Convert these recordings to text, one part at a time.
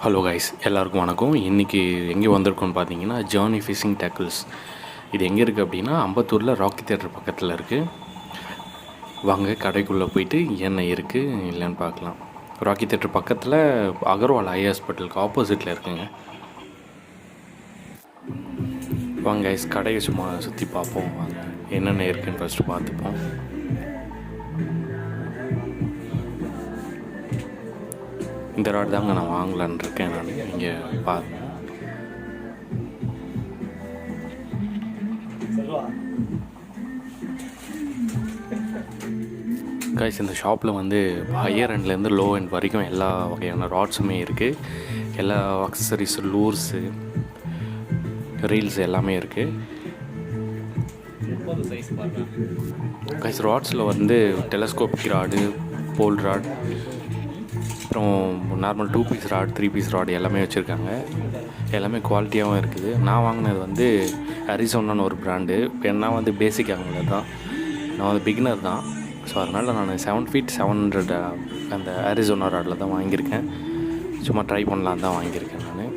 Hello guys, எல்லாருக்கும் வணக்கம். இன்றைக்கி எங்கே வந்திருக்கோன்னு பார்த்தீங்கன்னா ஜானி ஃபிஷிங் டேக்கிள்ஸ். இது எங்கே இருக்குது அப்படின்னா அம்பத்தூரில் ராக்கி தியேட்டர் பக்கத்தில் இருக்குது. வாங்க கடைக்குள்ளே போயிட்டு என்ன இருக்குது இல்லைன்னு பார்க்கலாம். ராக்கி தியேட்டர் பக்கத்தில் அகர்வால் ஐ ஹாஸ்பிட்டலுக்கு ஆப்போசிட்டில் இருக்குங்க. வாங்க கைஸ், கடையை சும்மா சுற்றி பார்ப்போம். வாங்க என்னென்ன இருக்குதுன்னு ஃபஸ்ட்டு பார்த்துப்போம். இந்த ராட் தாங்க நான் வாங்கலான் இருக்கேன். நான் இங்கே பாருங்க. கைஸ், இந்த ஷாப்பில் வந்து ஹையர் எண்ட்லேருந்து லோ எண்ட் வரைக்கும் எல்லா வகையான ராட்ஸுமே இருக்குது. எல்லா அக்சசரிஸ், லூர்ஸு, ரீல்ஸ் எல்லாமே இருக்குது. கைஸ், ராட்ஸில் வந்து டெலஸ்கோபிக் ராடு, போல் ராட், அப்புறம் normal 2 piece rod, 3 piece rod எல்லாமே வச்சுருக்காங்க. எல்லாமே குவாலிட்டியாகவும் இருக்குது. நான் வாங்கினது வந்து அரிசோனான்னு ஒரு ப்ராண்டு. நான் வந்து பேசிக் வாங்கினது தான். நான் வந்து பிகினர் தான். ஸோ அதனால் நான் 7 feet 700 அந்த அரிசோனா ராடில் தான் வாங்கியிருக்கேன். சும்மா ட்ரை பண்ணலான்னு தான் வாங்கியிருக்கேன் நான்.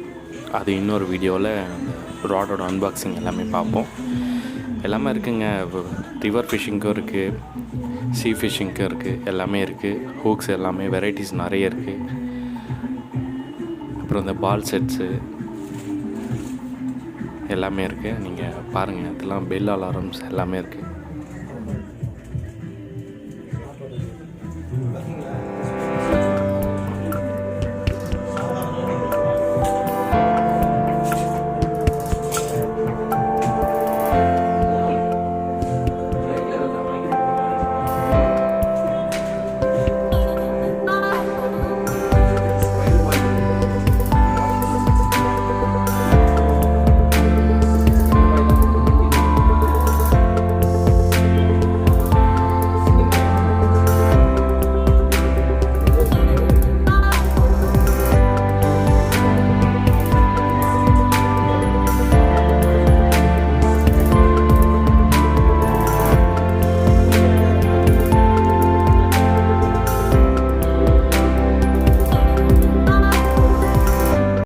அது இன்னொரு வீடியோவில் அந்த ராடோட அன்பாக்சிங் எல்லாமே பார்ப்போம். எல்லாமே இருக்குதுங்க. ரிவர் ஃபிஷ்ஷிங்க்கும் இருக்குது, சீ ஃபிஷ்ஷிங்க்கும் இருக்குது, எல்லாமே இருக்குது. ஹூக்ஸ் எல்லாமே வெரைட்டிஸ் நிறைய இருக்குது. அப்புறம் இந்த பால் செட்ஸு எல்லாமே இருக்குது. நீங்கள் பாருங்கள், அதெல்லாம் பெல் அலாரம்ஸ் எல்லாமே இருக்குது.